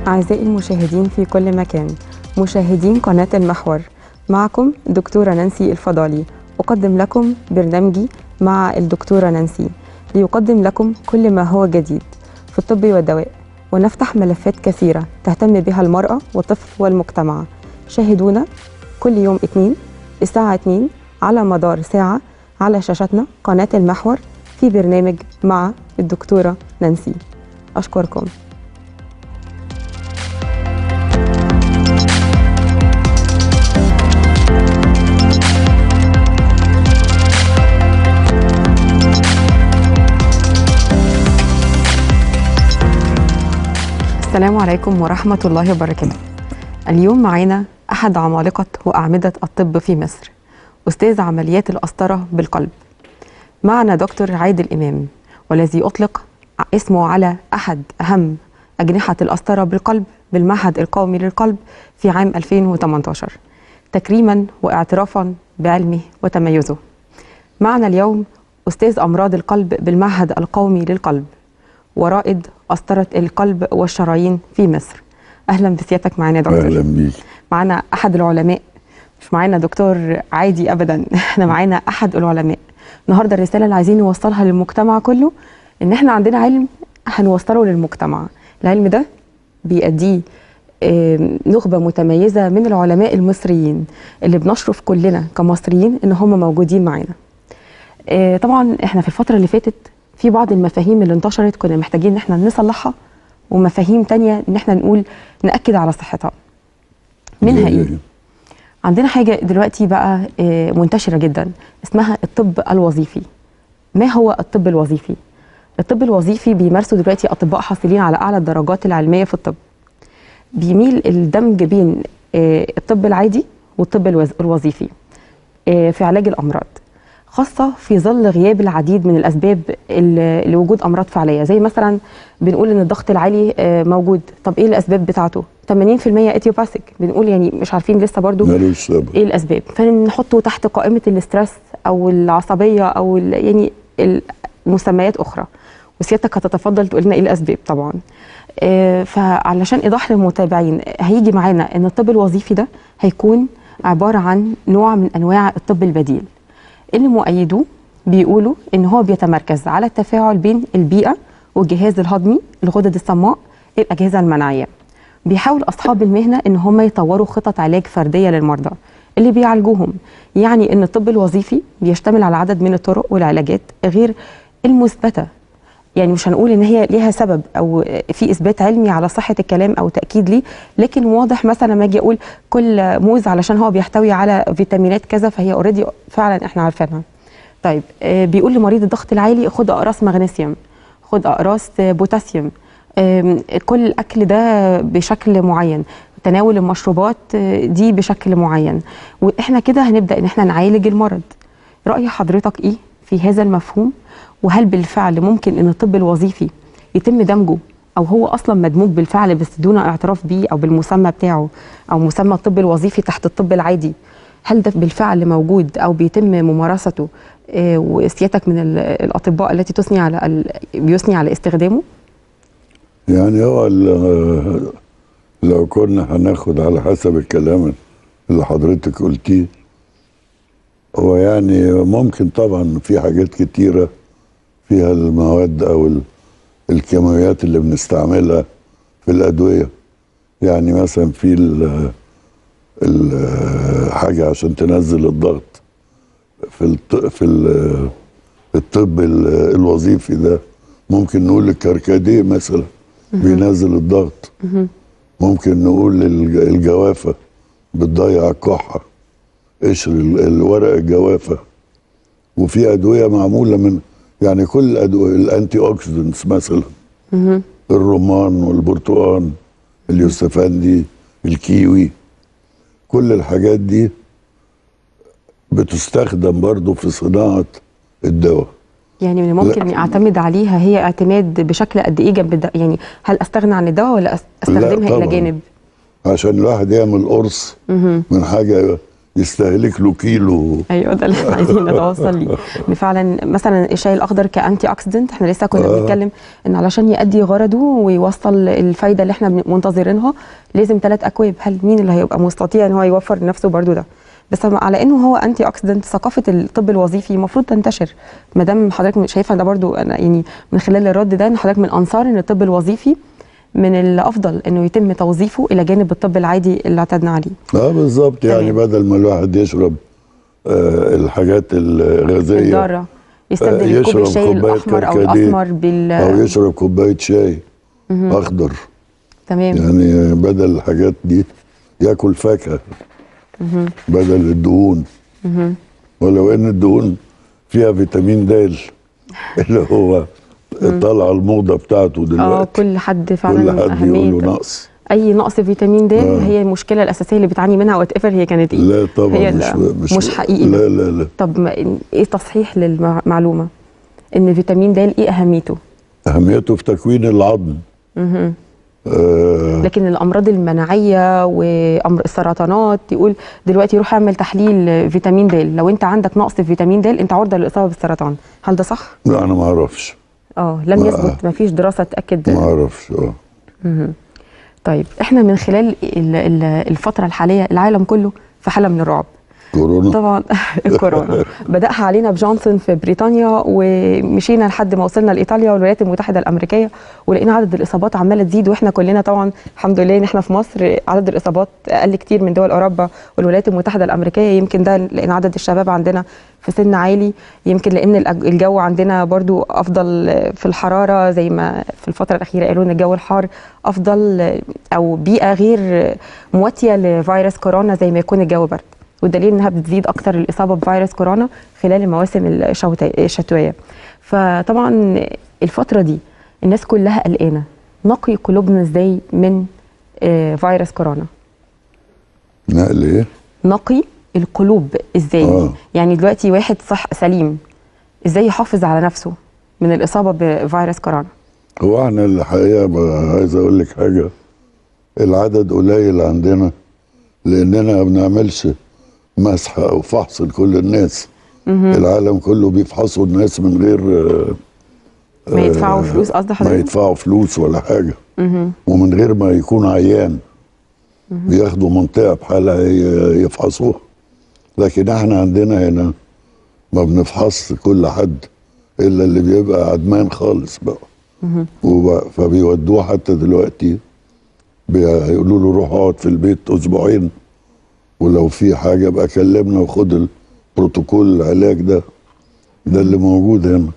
أعزائي المشاهدين في كل مكان، مشاهدين قناة المحور، معكم دكتورة نانسي الفضالي. أقدم لكم برنامجي مع الدكتورة نانسي ليقدم لكم كل ما هو جديد في الطب والدواء، ونفتح ملفات كثيرة تهتم بها المرأة والطفل والمجتمع. شاهدونا كل يوم اثنين الساعة 2 على مدار ساعة على شاشتنا قناة المحور في برنامج مع الدكتورة نانسي. أشكركم. السلام عليكم ورحمة الله وبركاته. اليوم معانا أحد عمالقة وأعمدة الطب في مصر، أستاذ عمليات القسطرة بالقلب. معنا دكتور عادل إمام، والذي أطلق اسمه على أحد أهم أجنحة القسطرة بالقلب بالمعهد القومي للقلب في عام 2018 تكريما واعترافا بعلمه وتميزه. معنا اليوم أستاذ أمراض القلب بالمعهد القومي للقلب ورائد قسطرة القلب والشرايين في مصر. أهلا بسيادتك معنا يا دكتور. أهلا بيك. معنا أحد العلماء، مش معنا دكتور عادي أبدا، احنا معنا أحد العلماء. النهارده الرسالة اللي عايزين نوصلها للمجتمع كله إن احنا عندنا علم هنوصله للمجتمع. العلم ده بيأديه نخبة متميزة من العلماء المصريين اللي بنشرف كلنا كمصريين إن هم موجودين معانا. طبعا احنا في الفترة اللي فاتت في بعض المفاهيم اللي انتشرت كنا محتاجين ان احنا نصلحها، ومفاهيم تانية ان احنا نقول نأكد على صحتها. منها ايه؟ عندنا حاجة دلوقتي بقى منتشرة جدا اسمها الطب الوظيفي. ما هو الطب الوظيفي؟ الطب الوظيفي بيمارسه دلوقتي أطباء حاصلين على أعلى الدرجات العلمية في الطب. بيميل الدمج بين الطب العادي والطب الوظيفي في علاج الأمراض، خاصة في ظل غياب العديد من الأسباب لوجود أمراض فعلية. زي مثلا بنقول إن الضغط العالي موجود، طب إيه الأسباب بتاعته؟ 80% إتيوباثيك، بنقول يعني مش عارفين لسه برضو إيه الأسباب، فنحطه تحت قائمة الاسترس أو العصبية أو يعني المسميات أخرى، وسيادتك هتتفضل تقول لنا إيه الأسباب طبعا. فعلشان إيضاح للمتابعين هيجي معانا إن الطب الوظيفي ده هيكون عبارة عن نوع من أنواع الطب البديل، اللي مؤيدوه بيقولوا ان هو بيتمركز على التفاعل بين البيئه والجهاز الهضمي، الغدد الصماء، الاجهزه المناعيه. بيحاول اصحاب المهنه ان هم يطوروا خطط علاج فرديه للمرضى اللي بيعالجوهم. يعني ان الطب الوظيفي بيشتمل على عدد من الطرق والعلاجات غير المثبته، يعني مش هنقول ان هي ليها سبب او في اثبات علمي على صحه الكلام او تاكيد ليه، لكن واضح مثلا ما اجي اقول كل موز علشان هو بيحتوي على فيتامينات كذا فهي اوريدي فعلا احنا عارفينها. طيب بيقول لمريض الضغط العالي خد اقراص مغنيسيوم، خد اقراص بوتاسيوم، كل الاكل ده بشكل معين، تناول المشروبات دي بشكل معين، واحنا كده هنبدا ان احنا نعالج المرض. راي حضرتك ايه في هذا المفهوم؟ وهل بالفعل ممكن ان الطب الوظيفي يتم دمجه، او هو اصلا مدموج بالفعل بس دون اعتراف بيه او بالمسمى بتاعه او مسمى الطب الوظيفي تحت الطب العادي؟ هل ده بالفعل موجود او بيتم ممارسته وسيادتك من الاطباء التي بيثني على استخدامه؟ يعني هو لو كنا هناخد على حسب الكلام اللي حضرتك قلتيه، هو يعني ممكن طبعا في حاجات كتيرة فيها المواد او الكيماويات اللي بنستعملها في الأدوية. يعني مثلا في الحاجة عشان تنزل الضغط في الطب الوظيفي ده، ممكن نقول الكركديه مثلا بينزل الضغط، ممكن نقول الجوافة بتضيع الكحة، قشر الورق الجوافة. وفي أدوية معمولة من يعني كل الأدوية، الأنتي أوكسيدنتس مثلا، الرمان والبرتقال، اليوسفندي، الكيوي، كل الحاجات دي بتستخدم برضو في صناعة الدواء. يعني من الممكن اعتمد عليها هي اعتماد بشكل قد ايه جنب الدواء؟ يعني هل استغنى عن الدواء ولا استخدمها الى جانب؟ عشان الواحد يعمل قرص من حاجة يستهلك له كيلو. ايوه ده اللي احنا عايزين نتوصل ليه، ان فعلا مثلا الشاي الاخضر كانتي اوكسيدنت، احنا لسه كنا بنتكلم ان علشان يؤدي غرضه ويوصل الفايده اللي احنا منتظرينها لازم 3 اكواب. هل مين اللي هيبقى مستطيع ان هو يوفر لنفسه برضو ده؟ بس على انه هو انتي اوكسيدنت، ثقافه الطب الوظيفي المفروض تنتشر. ما دام حضرتك شايفه ده برضو، انا يعني من خلال الرد ده ان حضرتك من انصار ان الطب الوظيفي من الافضل انه يتم توظيفه الى جانب الطب العادي اللي اعتدنا عليه. بالظبط، يعني بدل ما الواحد يشرب الحاجات الغازيه الضاره، يستبدل كوب الشاي الاحمر او الاسمر او يشرب كوبايه شاي اخضر. تمام. يعني بدل الحاجات دي ياكل فاكهه بدل الدهون. ولو ان الدهون فيها فيتامين د اللي هو طالع الموضه بتاعته دلوقتي. كل حد فعلا كل حد يقول له نقص. اي نقص فيتامين د هي المشكله الاساسيه اللي بتعاني منها، وات ايفر هي كانت ايه. لا طبعا هي مش حقيقي. لا لا لا. طب ايه تصحيح للمعلومه ان فيتامين د ايه اهميته؟ اهميته في تكوين العظم. لكن الامراض المناعيه وامر السرطانات يقول دلوقتي روح اعمل تحليل فيتامين د، لو انت عندك نقص في فيتامين د انت عرضه للاصابه بالسرطان. هل ده صح؟ لا انا ما اعرفش. لم يثبت، ما فيش دراسه تاكد. ما اعرفش. طيب احنا من خلال الفتره الحاليه العالم كله في حاله من الرعب. كورونا طبعا الكورونا بدأها علينا بجونسون في بريطانيا، ومشينا لحد ما وصلنا لايطاليا والولايات المتحده الامريكيه، ولقينا عدد الاصابات عماله تزيد. واحنا كلنا طبعا الحمد لله ان احنا في مصر عدد الاصابات اقل كتير من دول اوروبا والولايات المتحده الامريكيه. يمكن ده لان عدد الشباب عندنا في سن عالي، يمكن لان الجو عندنا برضو افضل في الحراره، زي ما في الفتره الاخيره قالوا ان الجو الحار افضل او بيئه غير مواتيه لفيروس كورونا زي ما يكون الجو برد. والدليل انها بتزيد اكتر الاصابه بفيروس كورونا خلال المواسم الشتويه. فطبعا الفتره دي الناس كلها قلقانه، نقي قلوبنا ازاي من فيروس كورونا؟ نقل ايه؟ نقي القلوب ازاي؟ يعني دلوقتي واحد صح سليم ازاي يحافظ على نفسه من الاصابه بفيروس كورونا؟ هو احنا الحقيقه عايز اقول لك حاجه، العدد قليل عندنا لاننا ما بنعملش مسح او فحص لكل الناس. العالم كله بيفحصوا الناس من غير ما يدفعوا فلوس. قصد حضرتك؟ ما يدفعوا فلوس ولا حاجه. ومن غير ما يكون عيان بياخدوا منطقه بحالها يفحصوها. لكن احنا عندنا هنا ما بنفحص كل حد الا اللي بيبقى عدمان خالص بقى. فبيودوه حتى دلوقتي بيقولوا له روح اقعد في البيت اسبوعين، ولو في حاجه بقى كلمنا وخد البروتوكول العلاج ده اللي موجود هنا.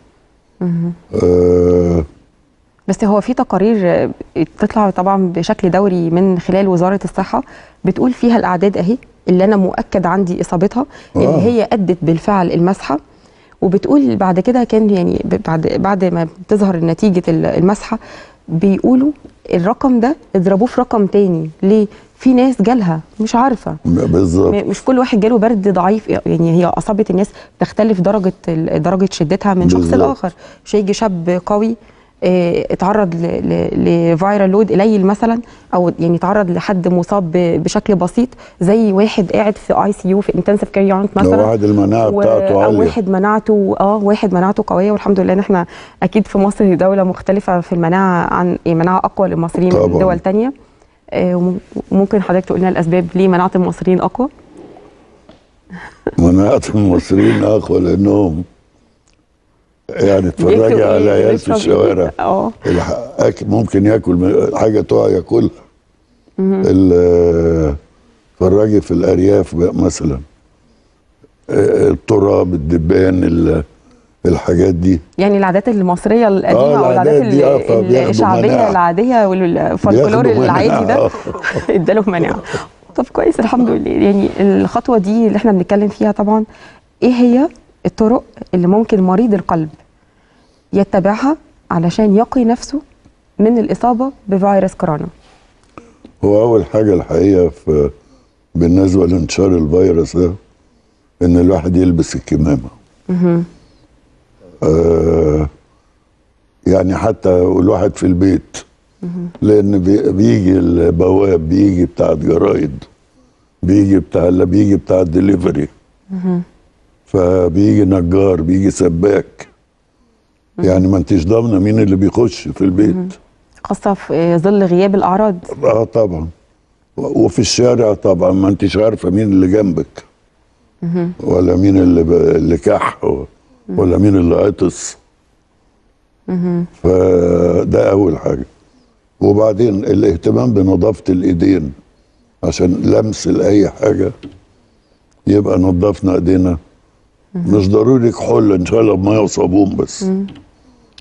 بس هو في تقارير بتطلع طبعا بشكل دوري من خلال وزاره الصحه بتقول فيها الاعداد اهي اللي انا مؤكد عندي اصابتها اللي هي ادت بالفعل المسحه، وبتقول بعد كده كان يعني بعد ما بتظهر نتيجه المسحه بيقولوا الرقم ده اضربوه في رقم تاني. ليه؟ في ناس جالها مش عارفه بالظبط، مش كل واحد جاله برد ضعيف، يعني هي اصابه الناس تختلف درجه شدتها من شخص لاخر. مش هيجي شاب قوي اتعرض لفيرال لود قليل مثلا، او يعني تعرض لحد مصاب بشكل بسيط زي واحد قاعد في اي سي يو في انتنسيف كير يونت مثلا، واحد المناعه بتاعته عاليه، او واحد مناعته قويه. والحمد لله ان احنا اكيد في مصر دوله مختلفه في المناعه، عن مناعه اقوى للمصريين طبعا من دول ثانيه. وممكن حضرتك تقول لنا الاسباب ليه مناعه المصريين اقوى؟ مناعه المصريين اقوى لانهم يعني اتفرجي على عيال في الشوارع ممكن ياكل حاجه تقع ياكلها. اتفرجي في الارياف مثلا التراب، الدبان، الحاجات دي، يعني العادات المصريه القديمه او العادات الشعبيه العاديه والفولكلور العادي ده اداله مناعه. طب كويس الحمد لله. يعني الخطوه دي اللي احنا بنتكلم فيها طبعا، ايه هي الطرق اللي ممكن مريض القلب يتبعها علشان يقي نفسه من الإصابة بفيروس كورونا؟ هو أول حاجة الحقيقة بالنسبة لانتشار الفيروس ده إن الواحد يلبس الكمامة. يعني حتى الواحد في البيت، لأن بيجي البواب بيجي بتاع جرايد بيجي بتاع الدليفري، فبيجي نجار، بيجي سباك، يعني ما انتش ضامنه مين اللي بيخش في البيت. خاصه في ظل غياب الاعراض. طبعا. وفي الشارع طبعا ما انتش عارفه مين اللي جنبك، ولا مين اللي كح، ولا مين اللي عطس. فده اول حاجه. وبعدين الاهتمام بنظافه الايدين، عشان لمس لاي حاجه يبقى نظفنا ايدينا. مش ضروري كحول، ان شاء الله بميه وصابون بس.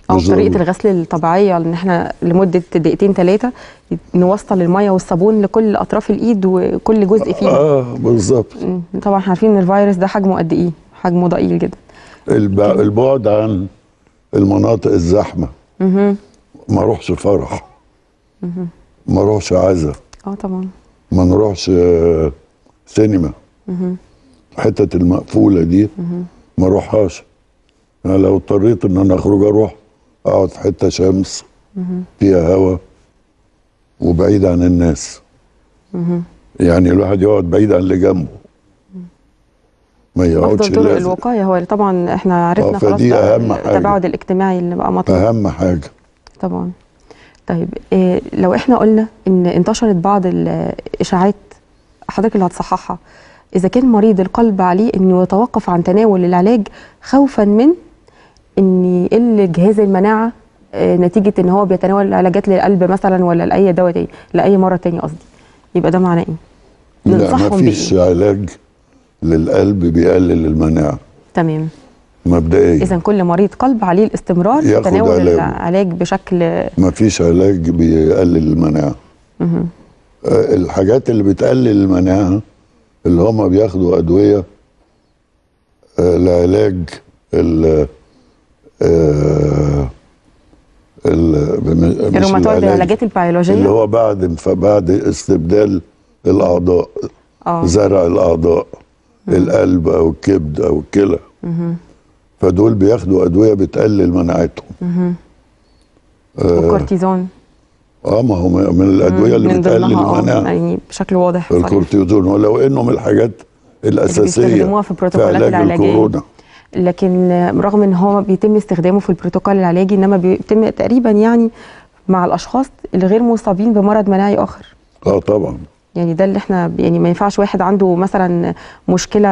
او مش طريقه ضروري. الغسل الطبيعيه، ان احنا لمده دقيقتين 3 نوصل الميه والصابون لكل اطراف الايد وكل جزء فيها. بالظبط. طبعا احنا عارفين ان الفيروس ده حجمه قد ايه، حجمه ضئيل جدا. البعد عن المناطق الزحمه. ما اروحش فرح، ما اروحش عزا، طبعا ما نروحش سينما. الحتت المقفوله دي ما اروحهاش. انا لو اضطريت ان انا اروح اقعد في حته شمس فيها هواء وبعيد عن الناس. يعني الواحد يقعد بعيد عن اللي جنبه، ما يقعدش افضل طرق لازم. الوقايه هو طبعا احنا عرفنا خلاص فدي اهم حاجه، التباعد الاجتماعي اللي بقى مطلوب. اهم حاجه طبعا. طيب لو احنا قلنا ان انتشرت بعض الاشاعات، حضرتك اللي هتصححها، اذا كان مريض القلب عليه انه يتوقف عن تناول العلاج خوفا من ان يقل جهاز المناعه نتيجه ان هو بيتناول علاجات للقلب مثلا، ولا لاي دواء تاني، لاي مرض تاني قصدي، يبقى ده معناه ايه؟ لا، ما فيش علاج للقلب بيقلل المناعه. تمام. مبدئيا اذا كل مريض قلب عليه الاستمرار في تناول العلاج بشكل. ما فيش علاج بيقلل المناعه. الحاجات اللي بتقلل المناعه اللي هم بياخدوا ادويه لعلاج الروماتويد، العلاجات البيولوجيه اللي هو بعد استبدال الاعضاء، زرع الاعضاء، القلب او الكبد او الكلى. فدول بياخدوا ادويه بتقلل مناعتهم. والكورتيزون. ما هو من الادويه اللي بتقلل المناعه يعني بشكل واضح. الكورتيزون، ولو انه من الحاجات الاساسيه اللي بيستخدموها في البروتوكولات العلاجيه، لكن رغم ان هو بيتم استخدامه في البروتوكول العلاجي، انما بيتم تقريبا يعني مع الاشخاص الغير مصابين بمرض مناعي اخر. طبعا. يعني ده اللي احنا يعني ما ينفعش واحد عنده مثلا مشكله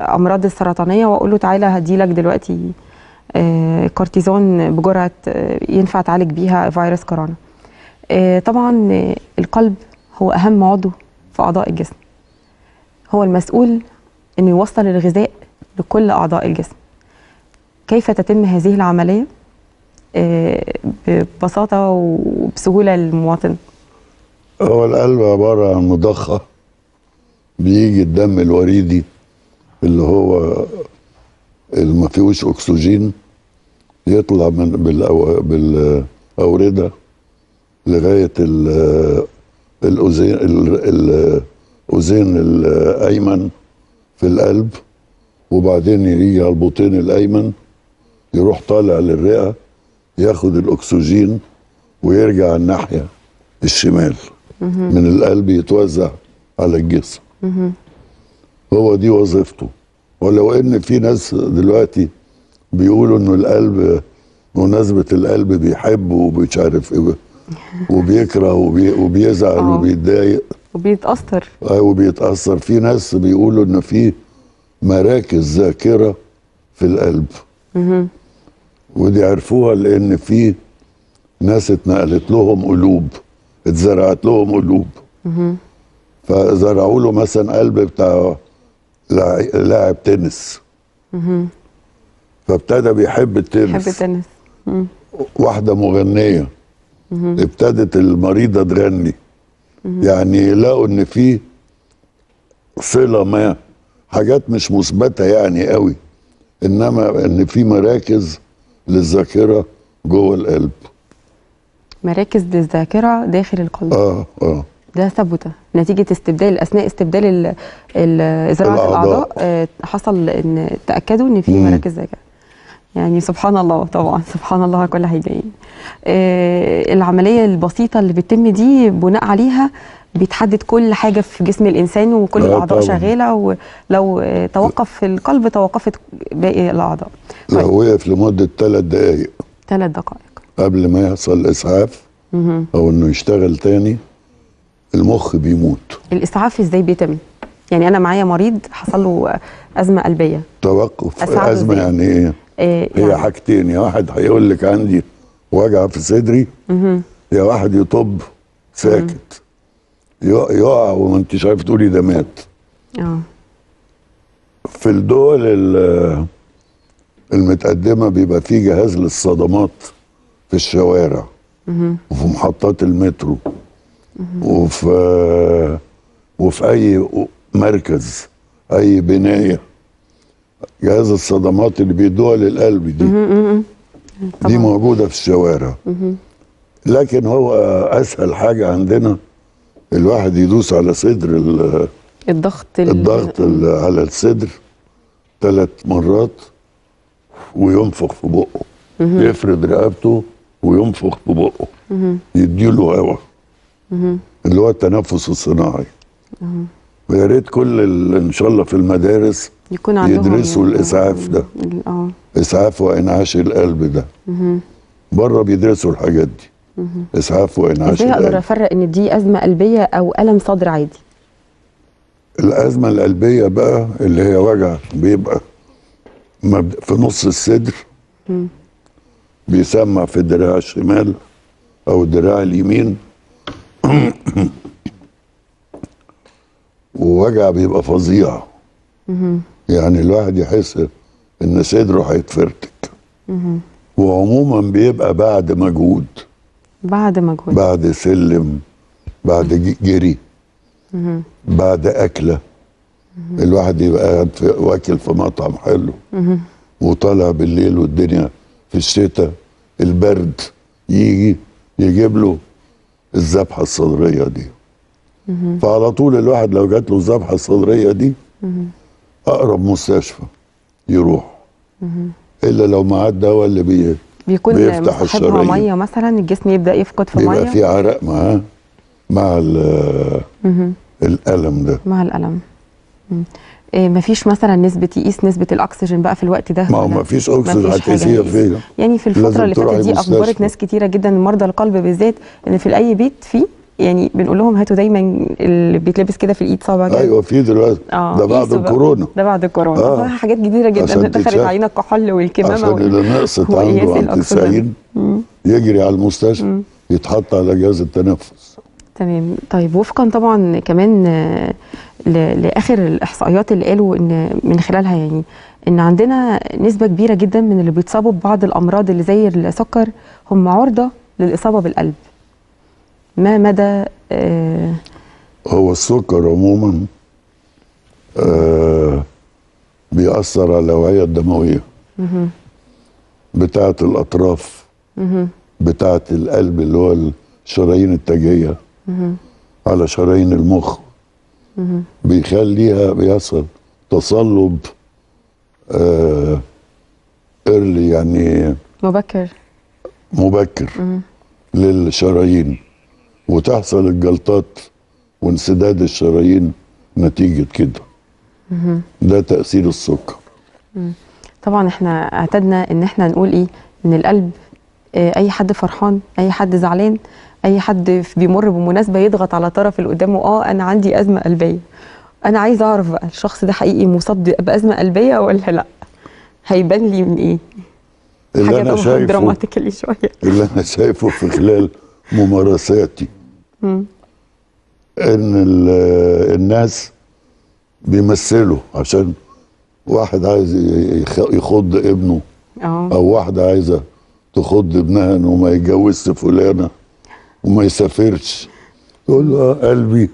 امراض السرطانيه واقول له تعالى هديلك دلوقتي كورتيزون بجرعه ينفع تعالج بيها فيروس كورونا. طبعا القلب هو اهم عضو في اعضاء الجسم، هو المسؤول انه يوصل الغذاء لكل اعضاء الجسم. كيف تتم هذه العمليه ببساطه وبسهوله للمواطن؟ هو القلب عباره عن مضخه، بيجي الدم الوريدي اللي هو اللي ما فيهوش اكسجين يطلع من بالاورده لغايه الاذين الايمن في القلب، وبعدين يجي على البطين الايمن يروح طالع للرئه ياخد الاكسجين ويرجع الناحيه الشمال من القلب يتوزع على الجسم. هو دي وظيفته. ولو ان في ناس دلوقتي بيقولوا انه القلب مناسبة القلب بيحب ومش عارف ايه وبيكره وبيزعل وبيتضايق وبيتأثر. في ناس بيقولوا ان في مراكز ذاكرة في القلب. ودي عرفوها لان في ناس اتنقلت لهم قلوب، اتزرعت لهم قلوب. فزرعوا له مثلا قلب بتاع لاعب تنس، فابتدى بيحب التنس. واحدة مغنية ابتدت المريضة تغني. يعني لقوا ان في صلة، ما حاجات مش مثبتة يعني قوي، انما ان في مراكز للذاكرة جوه القلب. مراكز للذاكرة داخل القلب. ده ثبت نتيجة اثناء استبدال زراعة الأعضاء حصل ان تأكدوا ان في مراكز ذاكرة. يعني سبحان الله، طبعا سبحان الله على كل حاجة. العملية البسيطة اللي بتتم دي بناء عليها بيتحدد كل حاجه في جسم الانسان وكل الاعضاء طبعا. شغاله، ولو توقف القلب توقفت باقي الاعضاء. لو وقف لمده 3 دقائق 3 دقائق قبل ما يحصل اسعاف او انه يشتغل تاني المخ بيموت. الاسعاف ازاي بيتم؟ يعني انا معايا مريض حصل له ازمه قلبيه، توقف أساعده ازمه إزاي؟ يعني ايه؟ هي يعني حاجتين، يا واحد هيقول لك عندي وجع في صدري، يا واحد يطب ساكت يقع وما انتش عارف تقولي ده مات. في الدول المتقدمه بيبقى في جهاز للصدمات في الشوارع وفي محطات المترو وفي اي مركز، اي بنايه، جهاز الصدمات اللي بيدوها للقلب دي موجوده في الشوارع. لكن هو اسهل حاجه عندنا الواحد يدوس على صدر الضغط على الصدر 3 مرات وينفخ في بقه، يفرد رقبته وينفخ في بقه، يديله هواء اللي هو التنفس الصناعي. ويا ريت كل ان شاء الله في المدارس يكون عندهم يدرسوا الاسعاف ده، اسعاف وانعاش القلب ده. بره بيدرسوا الحاجات دي، اسعاف وانعاش ازاي القلب. اقدر افرق ان دي ازمه قلبيه او الم صدر عادي؟ الازمه القلبيه بقى اللي هي وجع بيبقى في نص الصدر، بيسمع في الدراع الشمال او الدراع اليمين ووجع بيبقى فظيع، يعني الواحد يحس ان صدره هيتفرتك. وعموما بيبقى بعد مجهود، بعد سلم، بعد جري، بعد اكله. الواحد يبقى قاعد واكل في مطعم حلو وطالع بالليل والدنيا في الشتاء البرد يجي يجيب له الذبحه الصدريه دي. فعلى طول الواحد لو جات له الذبحه الصدريه دي اقرب مستشفى يروح، الا لو معاه الدواء اللي بيكون بيفتح مصاحبها الشرايين. ميه مثلا، الجسم يبدا يفقد في ميه، بيبقى في عرق معاه مع الالم ده. مع الالم. مفيش مثلا نسبه يقيس نسبه الاكسجين بقى في الوقت ده؟ ما هو مفيش اكسجين هتقيسيها فين؟ يعني في الفتره اللي فاتت دي اخبرت ناس كتيره جدا، مرضى القلب بالذات، ان في اي بيت فيه، يعني بنقول لهم هاتوا دايما اللي بيتلبس كده في الايد صابع كده. ايوه في دلوقتي ده بعد الكورونا. ده بعد الكورونا. حاجات كتيره جدا دخلت علينا، الكحول والكمامه عشان اللي نقصت عنده عن 90 يجري على المستشفى يتحط على جهاز التنفس. تمام. طيب وفقا طبعا كمان لاخر الاحصائيات اللي قالوا ان من خلالها يعني ان عندنا نسبه كبيره جدا من اللي بيتصابوا ببعض الامراض اللي زي السكر هم عرضه للاصابه بالقلب. ما مدى هو السكر عموما بيأثر على الأوعية الدموية بتاعة الأطراف بتاعة القلب اللي هو الشرايين التاجية على شرايين المخ، بيخليها بيحصل تصلب ايرلي، يعني مبكر للشرايين، وتحصل الجلطات وانسداد الشرايين نتيجة كده. ده تأثير السكر. طبعا احنا اعتدنا ان احنا نقول ايه، ان القلب اي حد فرحان، اي حد زعلان، اي حد بيمر بمناسبة يضغط على طرف اللي قدامه انا عندي ازمة قلبية. انا عايزه اعرف بقى الشخص ده حقيقي مصاب بازمة قلبية ولا لا؟ هيبان لي من ايه؟ اللي انا شايفه دراماتيكالي شوية. اللي انا شايفه في خلال ممارساتي ان الناس بيمثلوا، عشان واحد عايز يخض ابنه او واحده عايزه تخض ابنها انه ما يتجوزش فلانه وما يسافرش، تقول له قلبي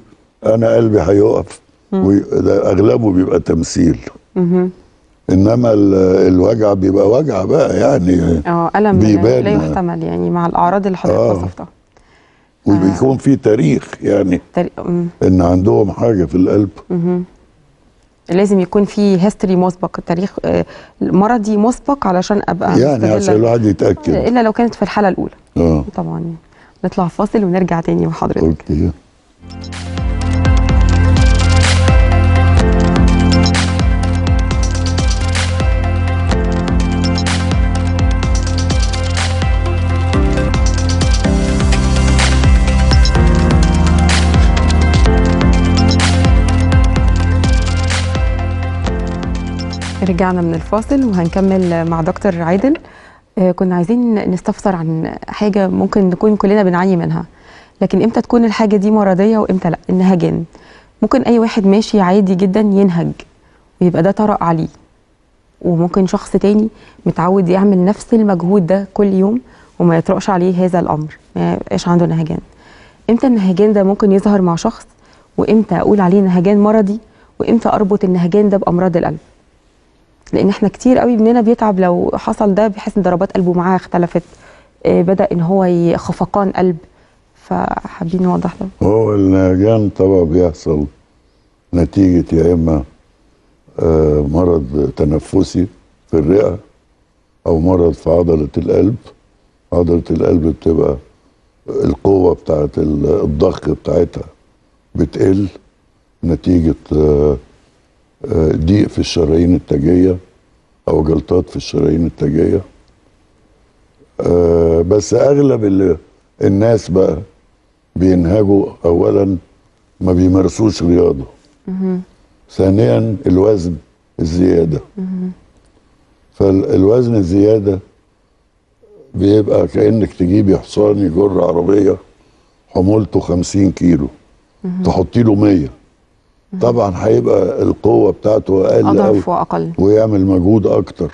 انا قلبي هيقف. وده اغلبه بيبقى تمثيل. انما الوجع بيبقى وجع بقى، يعني الم لا يحتمل، يعني مع الاعراض اللي حضرتك وصفتها. وبيكون في تاريخ، يعني ان عندهم حاجه في القلب. لازم يكون في هيستوري مسبق، تاريخ مرضي مسبق علشان ابقى يعني عشان الواحد يتاكد، الا لو كانت في الحاله الاولى. طبعا. نطلع فاصل ونرجع تاني مع حضرتك. اوكي. رجعنا من الفاصل وهنكمل مع دكتور عادل. كنا عايزين نستفسر عن حاجة ممكن نكون كلنا بنعاني منها، لكن امتى تكون الحاجة دي مرضية وامتى لا؟ النهجان. ممكن اي واحد ماشي عادي جدا ينهج ويبقى ده طرأ عليه، وممكن شخص تاني متعود يعمل نفس المجهود ده كل يوم وما يطرأش عليه هذا الامر، ما يبقاش عنده نهجان. امتى النهجان ده ممكن يظهر مع شخص، وامتى اقول عليه نهجان مرضي، وامتى اربط النهجان ده بامراض القلب؟ لان احنا كتير قوي مننا بيتعب لو حصل ده، بحيث ان ضربات قلبه معاه اختلفت، بدأ ان هو خفقان قلب. فحابين نوضح ده. هو النهجان طبعا بيحصل نتيجة يا إما مرض تنفسي في الرئة أو مرض في عضلة القلب. عضلة القلب بتبقى القوة بتاعت الضخ بتاعتها بتقل نتيجة ضيق في الشرايين التاجية أو جلطات في الشرايين التاجية. بس أغلب الناس بقى بينهجوا أولا ما بيمارسوش رياضة. ثانيا الوزن الزيادة. فالوزن الزيادة بيبقى كأنك تجيبي حصان يجر عربية حمولته 50 كيلو تحطي له 100، طبعا هيبقى القوة بتاعته أقل أضعف وأقل ويعمل مجهود أكتر.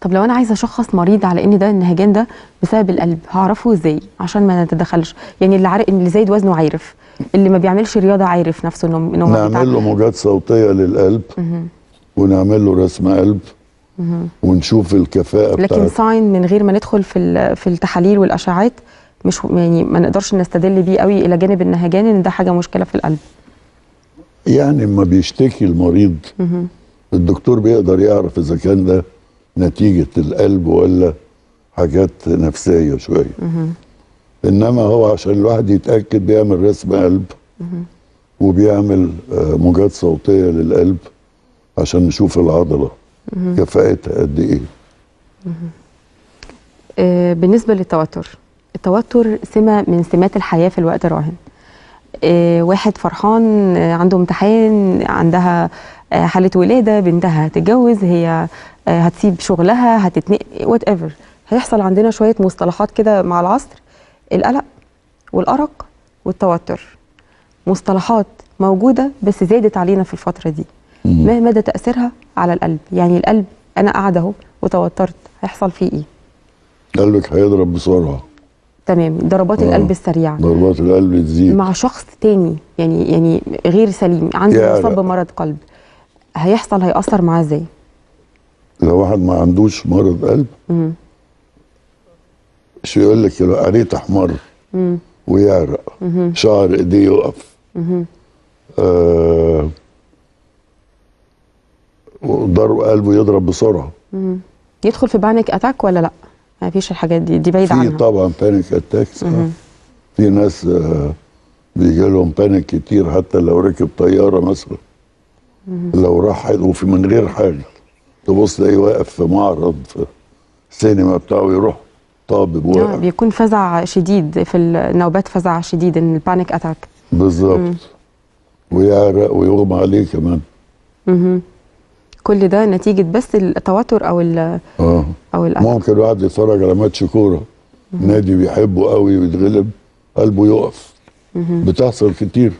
طب لو أنا عايزة أشخص مريض على إن ده النهجان ده بسبب القلب، هعرفه إزاي عشان ما نتدخلش؟ يعني اللي زايد وزنه عارف، اللي ما بيعملش رياضة عارف نفسه إنه نعمل له موجات صوتية للقلب ونعمل له رسم قلب ونشوف الكفاءة لكن بتاعته. ساين من غير ما ندخل في التحاليل والأشعات، مش يعني ما نقدرش نستدل بيه قوي إلى جانب النهجان إن ده حاجة مشكلة في القلب. يعني ما بيشتكي المريض الدكتور بيقدر يعرف إذا كان ده نتيجة القلب ولا حاجات نفسية شوية. إنما هو عشان الواحد يتأكد بيعمل رسم قلب وبيعمل موجات صوتية للقلب عشان نشوف العضلة كفاءتها قد إيه. بالنسبة للتوتر، التوتر سمة من سمات الحياة في الوقت الراهن. واحد فرحان عنده امتحان، عندها حالة ولادة، بنتها هتتجوز، هي هتسيب شغلها، هتتنقل، وات ايفر، هيحصل عندنا شوية مصطلحات كده مع العصر: القلق والأرق والتوتر. مصطلحات موجودة بس زادت علينا في الفترة دي. ما مدى تأثيرها على القلب؟ يعني القلب أنا قاعدة أهو وتوترت، هيحصل فيه إيه؟ قلبك هيضرب بسرعة. تمام. ضربات القلب السريعة، ضربات القلب تزيد مع شخص تاني يعني غير سليم، عنده مصاب بمرض قلب، هيأثر معاه ازاي؟ لو واحد ما عندوش مرض قلب شو يقول لك عينيه تحمر ويعرق، شعر ايديه يقف، وضرب قلبه يضرب بسرعة. يدخل في بانيك اتاك ولا لا؟ ما فيش الحاجات دي بعيدة عنها. في طبعا بانيك اتاكس. في ناس بيجي لهم بانيك كتير حتى لو ركب طيارة مثلا، لو راح وفي من غير حاجة تبص تلاقيه واقف في معرض في السينما بتاعه يروح طابب واقف. بيكون فزع شديد في النوبات، فزع شديد، ان البانيك اتاك بالظبط. ويعرق ويغمى عليه كمان. كل ده نتيجة بس التوتر او القلق. ممكن واحد يتفرج على ماتش كورة نادي بيحبه قوي ويتغلب قلبه يقف. بتحصل كتير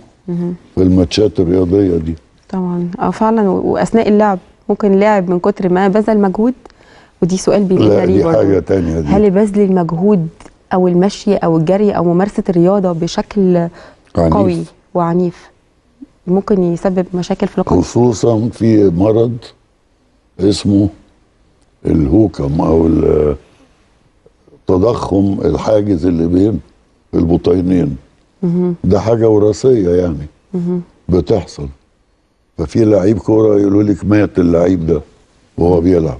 في الماتشات الرياضية دي طبعا. فعلا. واثناء اللعب ممكن اللاعب من كتر ما بذل مجهود، ودي سؤال بيجي دي حاجة تانية دي. هل بذل المجهود او المشي او الجري او ممارسة الرياضة بشكل قوي وعنيف ممكن يسبب مشاكل في القلب؟ خصوصا في مرض اسمه الهوكم او تضخم الحاجز اللي بين البطينين. ده حاجة وراثية يعني بتحصل. ففي لعيب كورة يقولوا لك مات اللعيب ده وهو بيلعب.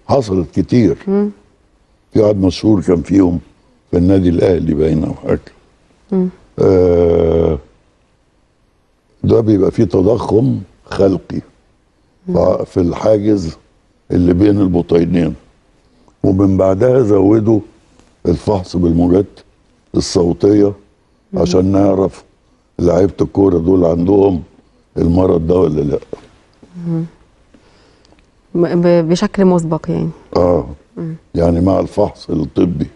حصلت كتير. في واحد مشهور كان فيهم في النادي الاهلي باين او حاجه. ده بيبقى فيه تضخم خلقي في الحاجز اللي بين البطينين، ومن بعدها زودوا الفحص بالموجات الصوتيه عشان نعرف لعيبه الكوره دول عندهم المرض ده ولا لا. بشكل مسبق يعني. يعني مع الفحص الطبي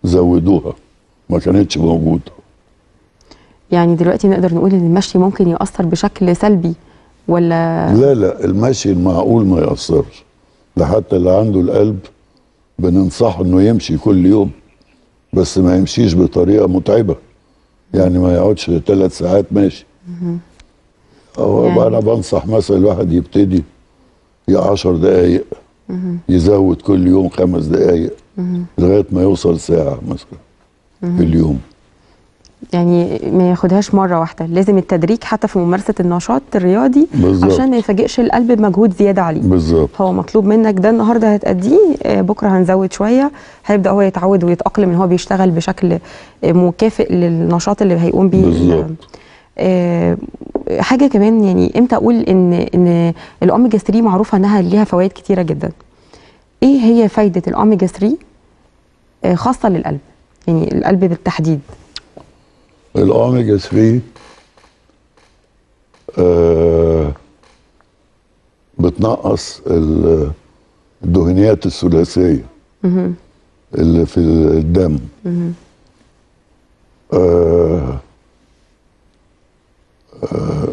زودوها، ما كانتش موجوده. يعني دلوقتي نقدر نقول ان المشي ممكن يأثر بشكل سلبي ولا؟ لا المشي المعقول ما يأثرش. ده حتى اللي عنده القلب بننصحه انه يمشي كل يوم، بس ما يمشيش بطريقه متعبه، يعني ما يقعدش 3 ساعات ماشي. يعني انا بنصح مثلا الواحد يبتدي 10 دقايق، يزود كل يوم 5 دقايق لغايه ما يوصل ساعه مثلا في اليوم. يعني ما ياخدهاش مره واحده، لازم التدريج حتى في ممارسه النشاط الرياضي بالزبط. عشان ما يفاجئش القلب بمجهود زياده عليه. بالظبط. هو مطلوب منك ده النهارده هتأديه، بكره هنزود شويه، هيبدا هو يتعود ويتأقلم ان هو بيشتغل بشكل مكافئ للنشاط اللي هيقوم بيه. بالظبط. حاجه كمان، يعني امتى اقول ان الاوميجا 3 معروفه انها ليها فوائد كتيره جدا؟ ايه هي فايده الاوميجا 3 خاصه للقلب، يعني القلب بالتحديد؟ الاوميجا 3 بتنقص الدهنيات الثلاثيه اللي في الدم.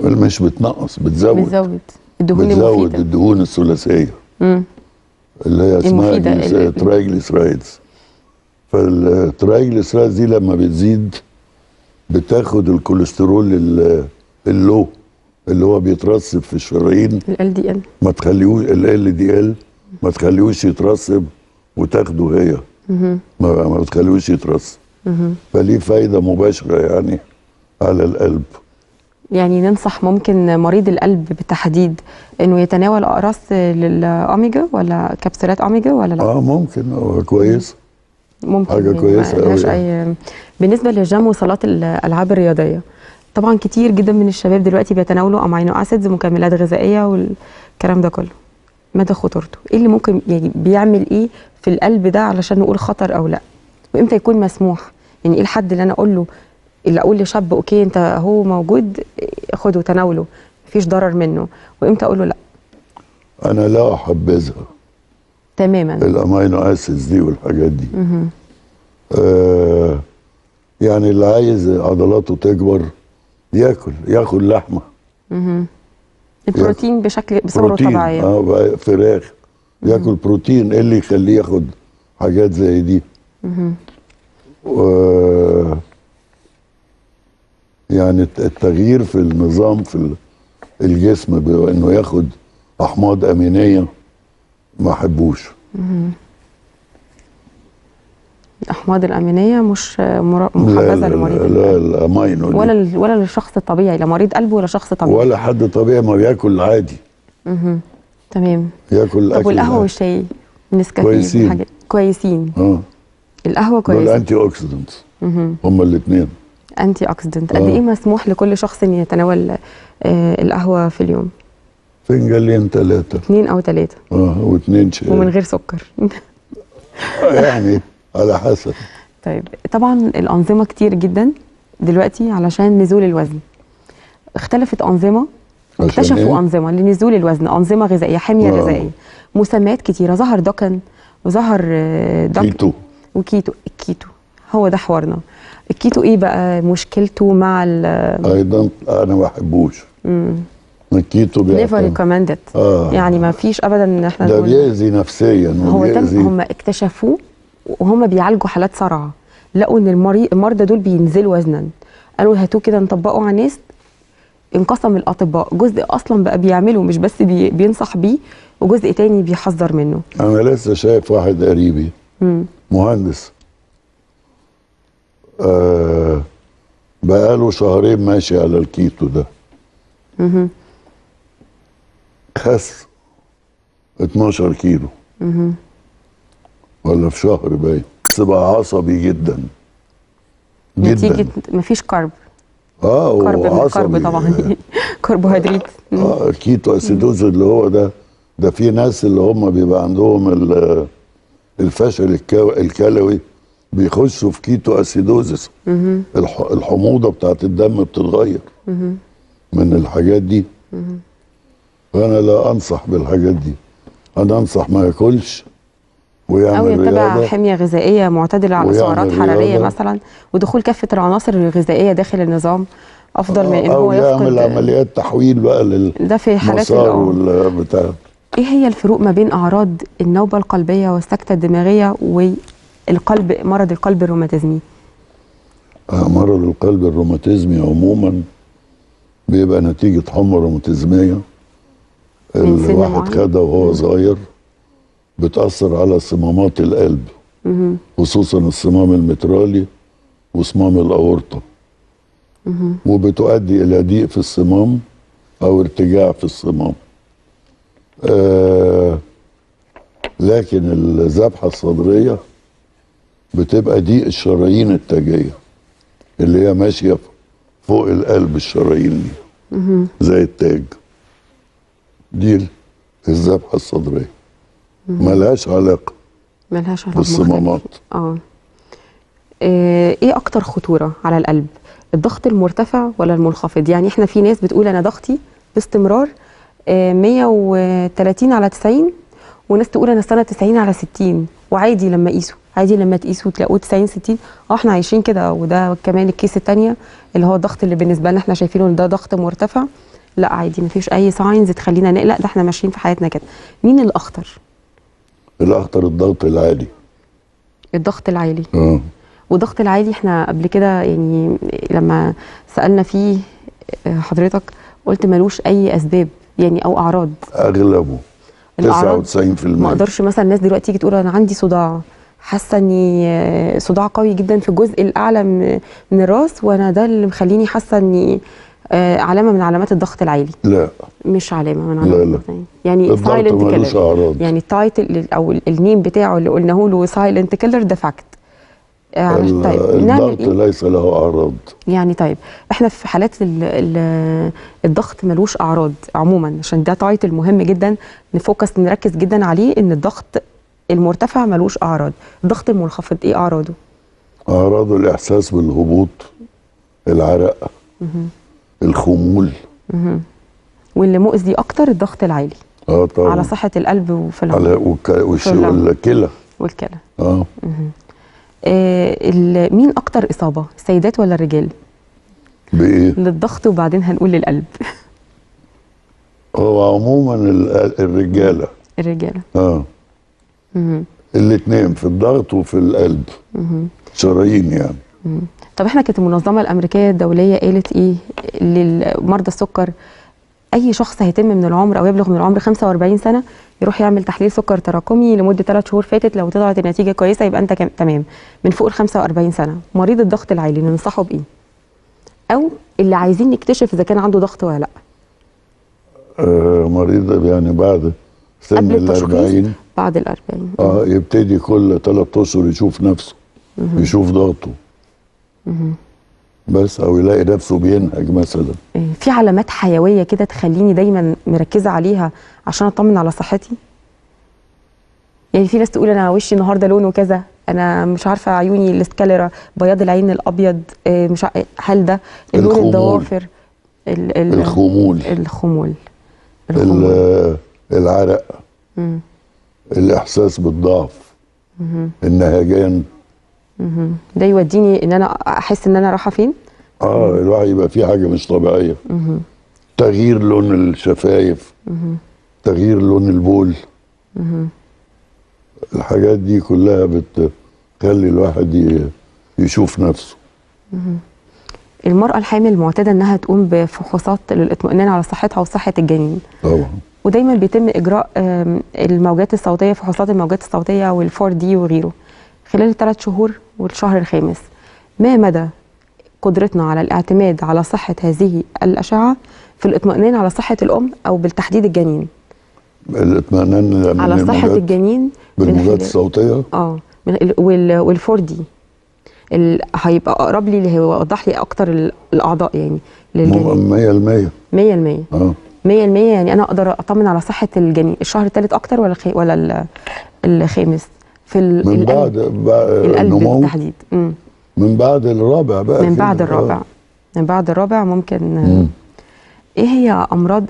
مش بتنقص، بتزود الدهون بتزود الدهون الثلاثيه اللي هي اسمها ترايجليسرايدز. فالترايجليسرايدز دي لما بتزيد بتاخد الكوليسترول اللو اللي هو بيترسب في الشرايين، ال LDL، ما تخليهوش ال LDL، ما تخليهوش يترسب وتاخده هي. ما بتخليهوش يترسب. فليه فايده مباشره يعني على القلب. يعني ننصح ممكن مريض القلب بالتحديد انه يتناول اقراص للاوميجا ولا كبسولات اوميجا ولا لا؟ ممكن، كويس، ممكن حاجه يعني كويسه قوي. اي. بالنسبه للجيم وصالات الالعاب الرياضيه، طبعا كتير جدا من الشباب دلوقتي بيتناولوا امينو اسيدز، مكملات غذائيه والكلام ده كله، مدى خطورته؟ ايه اللي ممكن يعني بيعمل ايه في القلب ده علشان نقول خطر او لا؟ وامتى يكون مسموح؟ يعني ايه الحد اللي انا اقول لشاب اوكي انت هو موجود خده تناوله مفيش ضرر منه، وامتى اقول له لا؟ انا لا احبذها تماما الامينو اسيدز دي والحاجات دي. يعني اللي عايز عضلاته تكبر ياكل لحمه. البروتين بصوره طبيعيه. فراخ، ياكل بروتين. ايه اللي يخليه ياخد حاجات زي دي؟ يعني التغيير في النظام في الجسم بانه ياخد احماض امينيه ما احبوش. الاحماض الامينيه مش محبذه لمريض القلب. لا الامينو ولا للشخص الطبيعي، لا مريض قلب ولا شخص طبيعي ولا حد طبيعي ما بياكل عادي. تمام. ياكل الاكل. طب والقهوه والشاي نسكافيه كويسين. حاجات كويسين. القهوه كويسه. دول انتي اوكسيدنتس هما الاثنين. انتي اوكسيدنت. قد ايه مسموح لكل شخص ان يتناول القهوه في اليوم؟ فنجانين 3. 2 أو 3. و2 شاي. ومن غير سكر. يعني على حسب. طيب طبعا الانظمه كتير جدا دلوقتي علشان نزول الوزن. اختلفت انظمه، اكتشفوا انظمه لنزول الوزن، انظمه غذائيه، حميه غذائيه، مسميات كتيره. ظهر دوكن وظهر كيتو وكيتو. الكيتو هو ده حوارنا. الكيتو ايه بقى مشكلته مع ايضا انا ما بحبوش. الكيتو نيفر ريكومندد. يعني ما فيش ابدا ان احنا ده بيأذي نفسيا. هو هم اكتشفوه وهم بيعالجوا حالات صرعه، لقوا ان المرضى دول بينزلوا وزنا، قالوا هاتوه كده نطبقه على الناس. انقسم الاطباء، جزء اصلا بقى بيعمله مش بس بينصح بيه، وجزء تاني بيحذر منه. انا لسه شايف واحد قريبي مهندس بقاله 2 شهرين ماشي على الكيتو ده. خس 12 كيلو ولا في شهر باين. بس بقى عصبي جدا نتيجة مفيش كارب. كارب من الكارب طبعا. كربوهيدرات. كيتو اسيدوز اللي هو ده في ناس اللي هم بيبقى عندهم الفشل الكلوي بيخشوا في كيتو اسيدوزس. الحموضه بتاعت الدم بتتغير من الحاجات دي. فانا لا انصح بالحاجات دي. انا انصح ما ياكلش او ويعمل يتبع رياضه حميه غذائيه معتدله على ويعمل سعرات حراريه رياضة. مثلا، ودخول كافه العناصر الغذائيه داخل النظام افضل من ان او هو يعمل يفقد. عمليات تحويل بقى ده في حالات للمسار والبتاع. ايه هي الفروق ما بين اعراض النوبه القلبيه والسكته الدماغيه والقلب، مرض القلب الروماتيزمي؟ مرض القلب الروماتيزمي عموما بيبقى نتيجه حمى روماتيزميه من سن الواحد معين؟ خدها وهو صغير، بتاثر على صمامات القلب، خصوصا الصمام المترالي وصمام الاورطه، وبتؤدي الى ضيق في الصمام او ارتجاع في الصمام. لكن الذبحه الصدريه بتبقى ضيق الشرايين التاجيه اللي هي ماشيه فوق القلب، الشرايين دي زي التاج. دي الذبحه الصدريه ملهاش علاقه ملهاش علاقه بالصمامات. ايه اكتر خطوره على القلب، الضغط المرتفع ولا المنخفض؟ يعني احنا في ناس بتقول انا ضغطي باستمرار 130 على 90، وناس تقول انا السنه 90 على 60، وعادي لما قيسوا، عادي لما تقيسوا تلاقوه 90 60. احنا عايشين كده. وده كمان الكيس الثانيه اللي هو الضغط اللي بالنسبه لنا احنا شايفينه ده ضغط مرتفع، لا عادي مفيش اي ساينز تخلينا نقلق، ده احنا ماشيين في حياتنا كده. مين الاخطر؟ الاخطر الضغط العالي. الضغط العالي. اه والضغط العالي احنا قبل كده يعني لما سالنا فيه حضرتك قلت ملوش اي اسباب يعني او اعراض. اغلبه 99%. ما اقدرش مثلا الناس دلوقتي تيجي تقول انا عندي صداع، حاسه اني صداع قوي جدا في الجزء الاعلى من الراس، وانا ده اللي مخليني حاسه اني علامه من علامات الضغط العالي. لا مش علامه من علامات الضغط العالي. يعني الضغط ملوش اعراض. يعني التايتل او النيم بتاعه اللي قلناه له سايلنت كيلر ده فاكت. طيب الضغط ليس له اعراض. يعني طيب احنا في حالات الضغط ملوش اعراض عموما، عشان ده تايتل مهم جدا نفوكس نركز جدا عليه، ان الضغط المرتفع ملوش اعراض. الضغط المنخفض ايه اعراضه؟ اعراضه الاحساس بالهبوط، العرق، الخمول. واللي مؤذي اكتر الضغط العالي. طبعا على صحه القلب وفي والكلى. والكلى. مين اكتر اصابه، السيدات ولا الرجال؟ بايه؟ للضغط وبعدين هنقول للقلب. هو عموما الرجاله. الرجاله. الاثنين في الضغط وفي القلب. شرايين يعني. طب احنا كانت المنظمه الامريكيه الدوليه قالت ايه للمرضى السكر؟ اي شخص هيتم من العمر او يبلغ من العمر 45 سنه يروح يعمل تحليل سكر تراكمي لمده 3 شهور فاتت، لو طلعت النتيجه كويسه يبقى انت تمام. من فوق ال 45 سنه مريض الضغط العالي ننصحه بايه؟ او اللي عايزين نكتشف اذا كان عنده ضغط ولا لا. مريض يعني بعد سن ال 40. بعد ال 40 يبتدي كل 3 اشهر يشوف نفسه، يشوف ضغطه. بس او يلاقي نفسه بينهج مثلا. في علامات حيويه كده تخليني دايما مركزه عليها عشان اطمن على صحتي؟ يعني في ناس تقول انا وشي النهارده لونه كذا، انا مش عارفه عيوني الاسكاليرا، بياض العين الابيض، مش هل ده اللون؟ الضوافر، الخمول، العرق، الاحساس بالضعف، النهجان. ده يوديني ان انا احس ان انا رايحه فين؟ الواحد يبقى فيه حاجه مش طبيعيه. تغيير لون الشفايف، تغيير لون البول. الحاجات دي كلها بتخلي الواحد يشوف نفسه. المرأة الحامل معتادة انها تقوم بفحوصات للاطمئنان على صحتها وصحة الجنين. طبعا. ودايما بيتم اجراء الموجات الصوتية، فحوصات الموجات الصوتية وال4 دي وغيره خلال ال3 شهور والشهر الخامس. ما مدى قدرتنا على الاعتماد على صحة هذه الأشعة في الاطمئنان على صحة الأم أو بالتحديد الجنين؟ الاطمئنان على صحة الجنين بالموجات الصوتية؟ وال4 دي هيبقى أقرب لي، اللي هيوضح لي أكتر الأعضاء يعني للجنين. 100%. 100% يعني أنا أقدر أطمن على صحة الجنين الشهر الثالث أكتر ولا الخامس؟ في من بعد القلب بالتحديد. من بعد الرابع بقى. من بعد الرابع. من بعد الرابع ممكن. ايه هي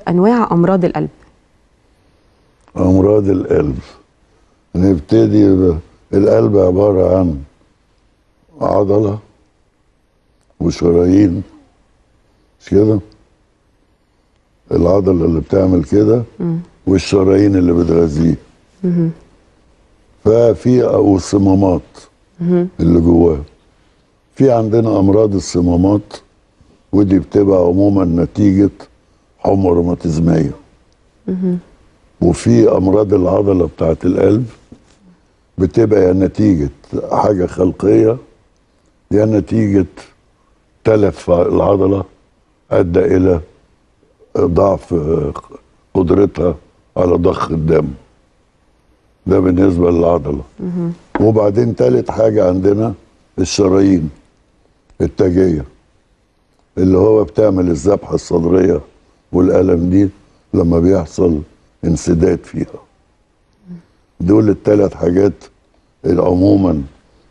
انواع امراض القلب؟ أمراض القلب. نبتدي القلب عبارة عن عضلة وشرايين، مش كده؟ العضلة اللي بتعمل كده والشرايين اللي بتغذيه. ففي الصمامات اللي جواه. في عندنا أمراض الصمامات، ودي بتبقى عموما نتيجة حمى روماتيزمية. وفي أمراض العضلة بتاعت القلب بتبقى يا نتيجة حاجة خلقية يا نتيجة تلف في العضلة أدى إلى ضعف قدرتها على ضخ الدم. ده بالنسبة للعضلة. وبعدين تالت حاجة عندنا الشرايين التاجية، اللي هو بتعمل الذبحة الصدرية والألم دي لما بيحصل انسداد فيها. دول الثلاث حاجات عموما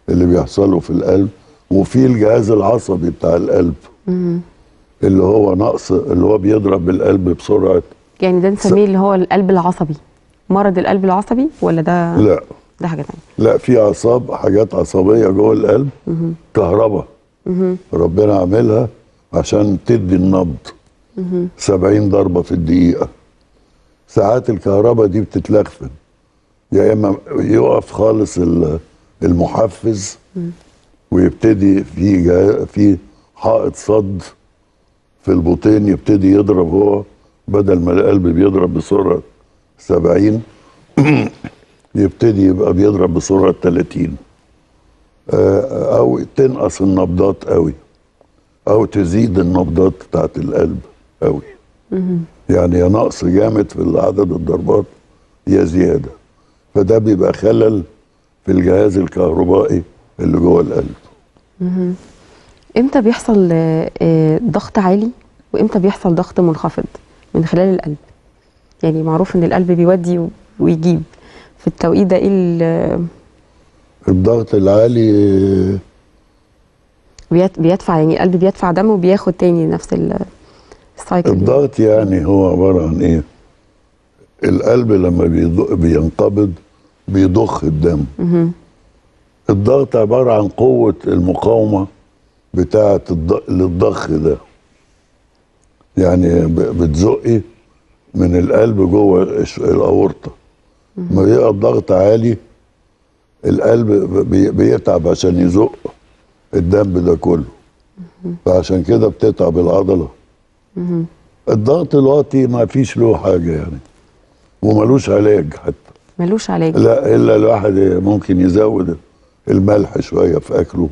اللي بيحصلوا في القلب. وفي الجهاز العصبي بتاع القلب اللي هو نقص، اللي هو بيضرب القلب بسرعة. يعني ده نسميه اللي هو القلب العصبي، مرض القلب العصبي، ولا ده؟ لا، ده حاجة تانية. لا، في حاجات عصبية جوه القلب، كهرباء ربنا عاملها عشان تدي النبض 70 ضربة في الدقيقة. ساعات الكهرباء دي بتتلخفن، يا اما يقف خالص المحفز ويبتدي في حائط صد في البطين يبتدي يضرب هو، بدل ما القلب بيضرب بسرعة 70 يبتدي يبقى بيضرب بسرعة 30، او تنقص النبضات قوي او تزيد النبضات بتاعت القلب قوي. يعني يا نقص جامد في عدد الضربات يا زيادة. فده بيبقى خلل في الجهاز الكهربائي اللي جوه القلب. امتى بيحصل ضغط عالي وامتى بيحصل ضغط منخفض من خلال القلب؟ يعني معروف ان القلب بيودي ويجيب، في التوقيت ده ايه الضغط العالي بيدفع، يعني القلب بيدفع دم وبياخد تاني نفس السايكل. الضغط يعني هو عبارة عن ايه؟ القلب لما بينقبض بيضخ الدم. الضغط عبارة عن قوة المقاومة بتاعة للضخ ده. يعني بتزقي من القلب جوه الأورطة. ما يبقى الضغط عالي القلب بيتعب عشان يزق الدم ده كله، فعشان كده بتتعب العضلة. الضغط الواطي ما فيش له حاجة يعني، وملوش علاج حتى. ملوش علاج؟ لا، إلا الواحد ممكن يزود الملح شوية في أكله.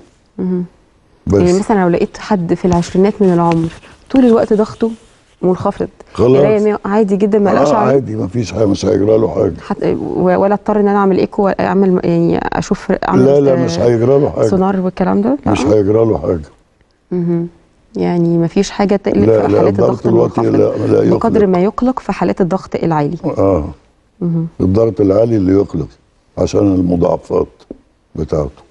بس يعني مثلا لو لقيت حد في العشرينات من العمر طول الوقت ضغطه منخفض، خلاص عادي جدا ما قلقش عليه؟ عادي، ما فيش حاجة، مش هيجرى له حاجة. ولا اضطر ان انا اعمل ايكو، اعمل يعني اشوف لا مش هيجرى له حاجة. سونار والكلام ده؟ مش هيجرى له حاجة. يعني ما فيش حاجة تقلق في حالات الضغط المنخفض لا بقدر ما يقلق في حالات الضغط العالي. الضغط العالي اللي يقلق عشان المضاعفات بتاعته.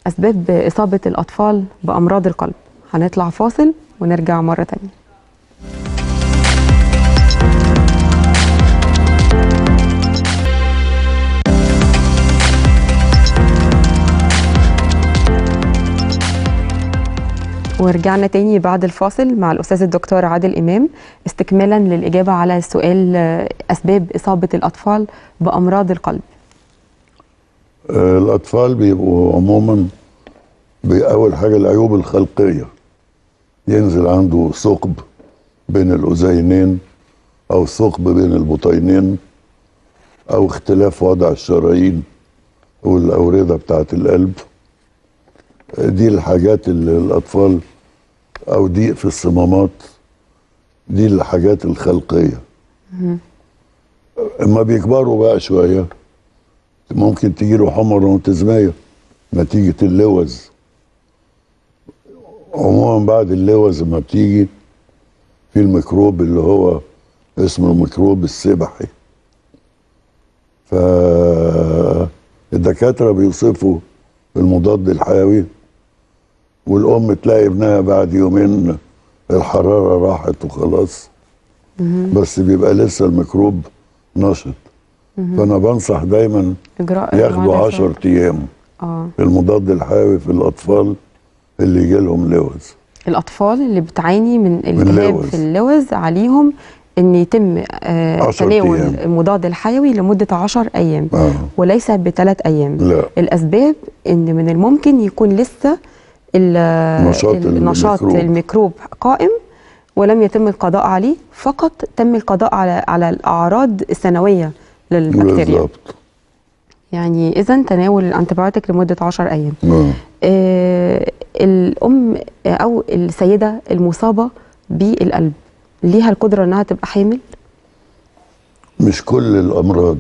أسباب إصابة الأطفال بأمراض القلب. هنطلع فاصل ونرجع مرة تانية. ورجعنا تاني بعد الفاصل مع الأستاذ الدكتور عادل إمام، استكمالا للإجابة على سؤال أسباب إصابة الأطفال بأمراض القلب. الأطفال بيبقوا عموما بأول حاجة العيوب الخلقية، ينزل عنده ثقب بين الأذينين أو ثقب بين البطينين أو اختلاف وضع الشرايين والأوردة بتاعت القلب. دي الحاجات اللي الأطفال، أو ضيق في الصمامات، دي الحاجات الخلقية. اما بيكبروا بقى شوية ممكن تجيله حمى روماتيزمية نتيجة اللوز. عموما بعد اللوز لما بتيجي في الميكروب اللي هو اسمه الميكروب السبحي، فالدكاترة بيوصفوا المضاد الحيوي، والأم تلاقي ابنها بعد يومين الحرارة راحت وخلاص، بس بيبقى لسه الميكروب نشط. فانا بنصح دايما اجراء ياخدوا المعادلة 10 ايام اه المضاد الحيوي في الاطفال اللي يجي لهم لوز. الاطفال اللي بتعاني من التهاب اللوز. في اللوز عليهم ان يتم 10 تناول أيام. المضاد الحيوي لمده 10 ايام وليس ب3 ايام. لا. الاسباب ان من الممكن يكون لسه نشاط الميكروب قائم ولم يتم القضاء عليه، فقط تم القضاء على الاعراض الثانويه للبكتيريا. بالظبط. يعني اذا تناول الانتيبيوتيك لمده 10 ايام. الام او السيده المصابه بالقلب ليها القدره انها تبقى حامل؟ مش كل الامراض.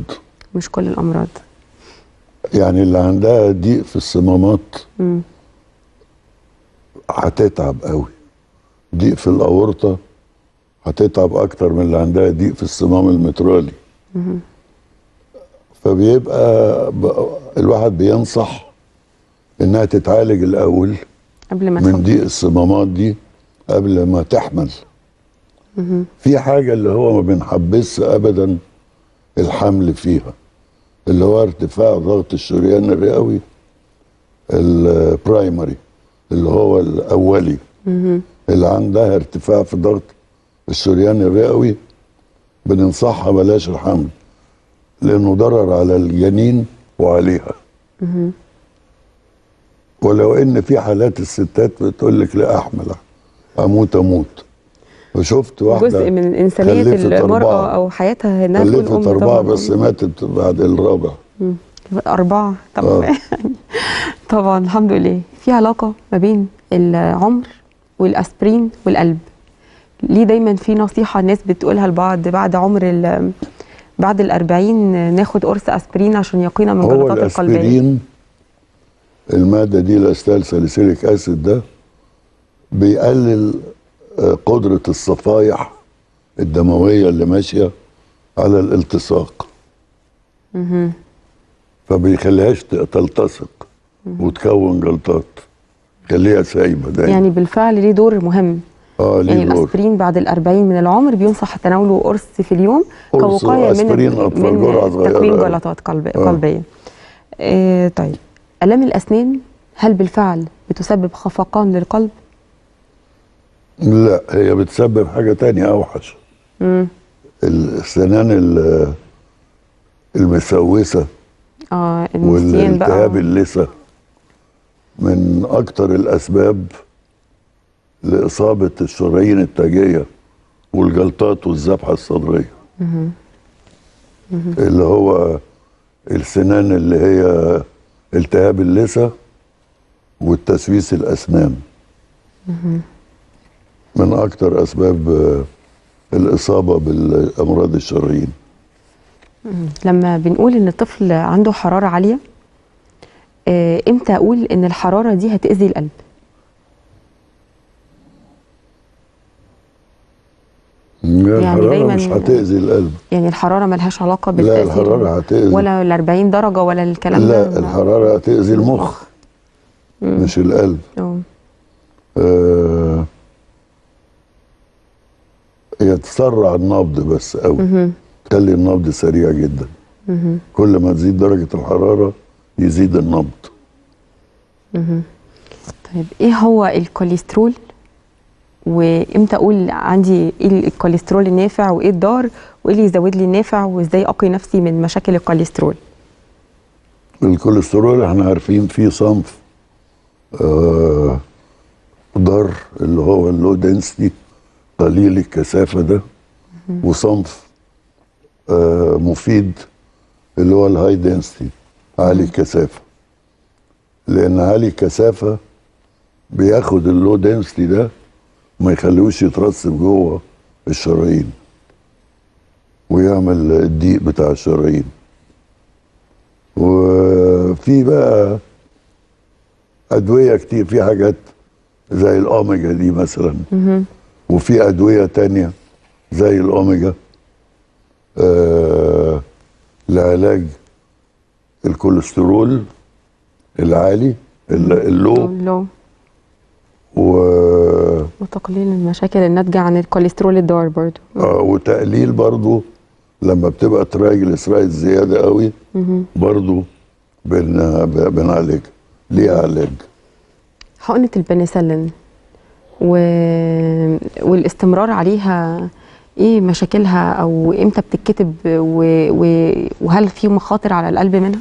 مش كل الامراض. يعني اللي عندها ضيق في الصمامات هتتعب قوي. ضيق في الاورطه هتتعب اكتر من اللي عندها ضيق في الصمام المترالي. فبيبقى الواحد بينصح انها تتعالج الاول قبل ما من ضيق الصمامات دي قبل ما تحمل. في حاجه اللي هو ما بنحبسش ابدا الحمل فيها، اللي هو ارتفاع ضغط الشريان الرئوي البرايمري، اللي هو الاولي. اللي عندها ارتفاع في ضغط الشريان الرئوي بننصحها بلاش الحمل، لانه ضرر على الجنين وعليها. ولو ان في حالات الستات بتقول لك لا احمل، اموت. وشفت واحده جزء من انسانيه المراه او حياتها انها تكون خلفت 4 بس ماتت بعد الرابع. 4 طبعا. طبعا الحمد لله. في علاقه ما بين العمر والاسبرين والقلب. ليه دايما في نصيحه الناس بتقولها لبعض بعد عمر بعد ال40 ناخد قرص اسبرين عشان يقينا من جلطات القلبيه؟ هو الاسبرين الماده دي الاستال ساليسيليك اسيد ده بيقلل قدره الصفائح الدمويه اللي ماشيه على الالتصاق. فبيخليهاش تلتصق وتكون جلطات، خليها سايبه دايما. يعني بالفعل ليه دور مهم. ليه يعني دور. الاسبرين بعد ال40 من العمر بينصح تناوله قرص في اليوم كوقايه من تكوين جلطات قلبيه. طيب الام الاسنان هل بالفعل بتسبب خفقان للقلب؟ لا، هي بتسبب حاجه تانية اوحش. السنان المسوسه والالتهاب اللثه من اكتر الاسباب لاصابه الشرايين التاجيه والجلطات والذبحه الصدريه. اللي هو السنان اللي هي التهاب اللثه والتسويس الاسنان من اكتر اسباب الاصابه بالامراض الشرايين. لما بنقول ان الطفل عنده حراره عاليه، امتى اقول ان الحراره دي هتاذي القلب؟ يعني الحراره مش هتاذي القلب. يعني الحراره ملهاش علاقه بالتاثير؟ لا، الحراره هتاذي. ولا ال40 درجه ولا الكلام ده؟ لا، الحراره هتاذي المخ مش القلب. هي تسرع النبض بس قوي، تخلي النبض سريع جدا. كل ما تزيد درجه الحراره يزيد النبض. طيب ايه هو الكوليسترول؟ وامتى اقول عندي ايه الكوليسترول النافع وايه الضار، وايه اللي يزود لي النافع، وازاي اقي نفسي من مشاكل الكوليسترول؟ الكوليسترول احنا عارفين فيه صنف ضار اللي هو اللو دنسيتي قليل الكثافه ده، وصنف مفيد اللي هو الهاي دنسيتي عالي الكثافه. لان عالي الكثافه بياخد اللو دنسيتي ده ما يخليهوش يترسب جوه الشرايين ويعمل الضيق بتاع الشرايين. وفي بقى ادويه كتير، في حاجات زي الاوميجا دي مثلا، وفي ادويه تانية زي الاوميجا لعلاج الكوليسترول العالي اللو وتقليل المشاكل الناتجه عن الكوليسترول الضار برضو. وتقليل برضو لما بتبقى ترايجليسرايد زياده قوي برضو بنعالج ليها علاج. حقنة البنسلين والاستمرار عليها ايه مشاكلها، او امتى بتتكتب وهل في مخاطر على القلب منها؟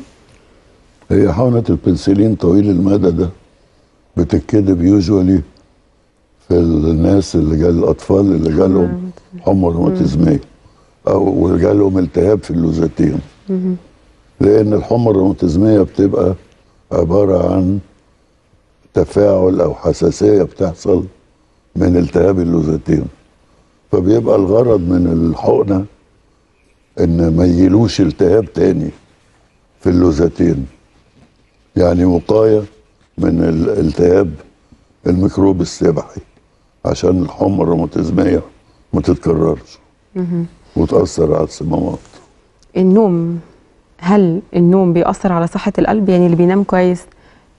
هي حقنة البنسلين طويل المدى ده بتتكتب يوجوالي في الناس الأطفال اللي جالهم حمى روماتيزمية أو جالهم التهاب في اللوزتين. لأن الحمى الروماتيزمية بتبقى عبارة عن تفاعل أو حساسية بتحصل من التهاب اللوزتين، فبيبقى الغرض من الحقنة إن ما يجيلوش التهاب تاني في اللوزتين، يعني وقاية من الالتهاب الميكروب السبحي عشان الحمى الروماتيزمية ما تتكررش وتأثر على الصمامات. النوم، هل النوم بيأثر على صحة القلب؟ يعني اللي بينام كويس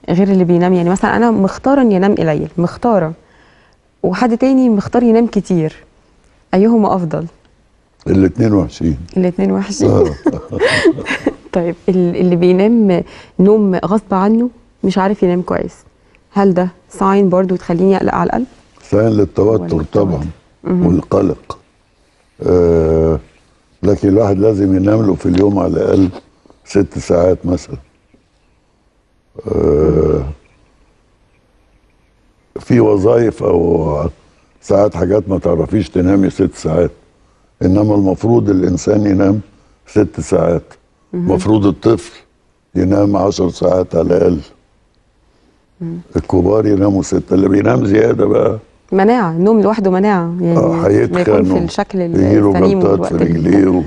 غير اللي بينام، يعني مثلا أنا مختارة إن ينام قليل، مختارة، وحد تاني مختار ينام كتير، أيهما أفضل؟ الاتنين وحشين. الاتنين وحشين. طيب اللي بينام نوم غصب عنه مش عارف ينام كويس، هل ده ساين برضو تخليني أقلق على القلب؟ ساين للتوتر طبعا والقلق. لكن الواحد لازم ينام له في اليوم على الأقل 6 ساعات مثلا. في وظائف أو ساعات حاجات ما تعرفيش تنامي 6 ساعات، إنما المفروض الإنسان ينام 6 ساعات. المفروض الطفل ينام 10 ساعات على الأقل. الكبار يناموا 6، اللي بينام زيادة بقى مناعة، النوم لوحده مناعة، يعني ما يكون في الشكل السليم جلطات في رجليه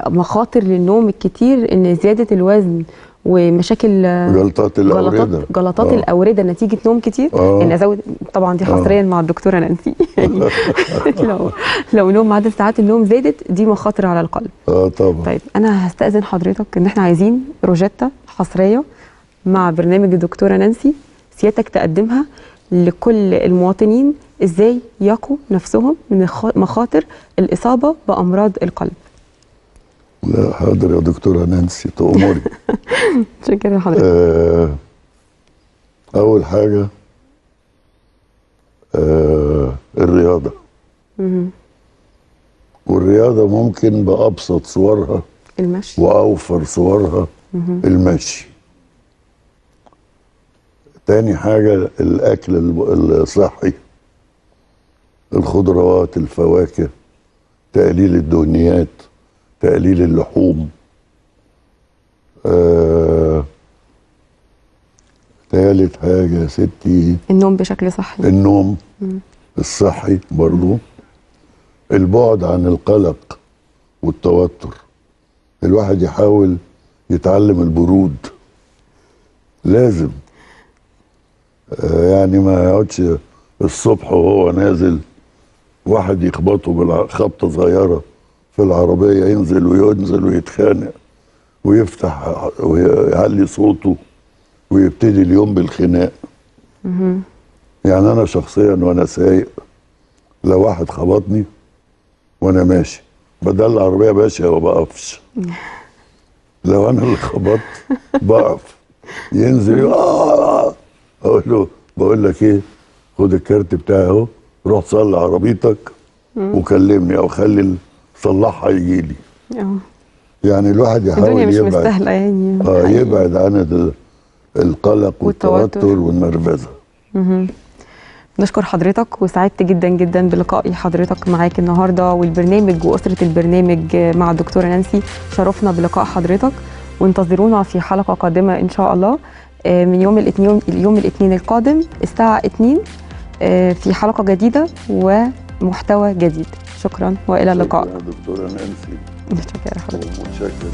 مخاطر للنوم الكتير، ان زيادة الوزن ومشاكل جلطات الأوردة، جلطات الأوردة نتيجة نوم كتير. يعني ازود طبعا دي حصريا مع الدكتورة نانسي. يعني لو نوم عدد ساعات النوم زادت دي مخاطر على القلب. طبعا. طيب انا هستأذن حضرتك ان احنا عايزين روجيتا حصرية مع برنامج الدكتورة نانسي سيادتك تقدمها لكل المواطنين ازاي يقوا نفسهم من مخاطر الإصابة بأمراض القلب. لا حاضر يا دكتورة نانسي تأمري. شكرا لحضرتك. أول حاجة الرياضة. والرياضة ممكن بأبسط صورها المشي، وأوفر صورها المشي. تاني حاجة الأكل الصحي، الخضروات، الفواكه، تقليل الدهنيات، تقليل اللحوم. ثالث حاجة يا ستي النوم بشكل صحي. النوم الصحي برضو. البعد عن القلق والتوتر، الواحد يحاول يتعلم البرود، لازم. يعني ما يقعدش الصبح وهو نازل واحد يخبطه بالخبطة صغيرة في العربية ينزل ويتخانق ويفتح ويعلي صوته ويبتدي اليوم بالخناق. يعني أنا شخصيا وأنا سايق لو واحد خبطني وأنا ماشي بدل العربية ماشية وما بقفش. لو أنا اللي خبطت بقف، ينزل أقول له بقول لك إيه، خد الكارت بتاعي أهو، روح صلي عربيتك وكلمني أو خلي صلحها يجي لي. يعني الواحد يحاول الدنيا مش مستاهله يعني. يبعد عن القلق والتوتر والنرفزه. نشكر حضرتك وسعدت جدا جدا بلقائي حضرتك معاك النهارده والبرنامج واسره البرنامج مع الدكتوره نانسي. شرفنا بلقاء حضرتك وانتظرونا في حلقه قادمه ان شاء الله من يوم الاثنين القادم الساعه 2 في حلقه جديده ومحتوى جديد. شكرا والى اللقاء. شكرا يا دكتوره نانسي. متشكره حضرتك. متشكر.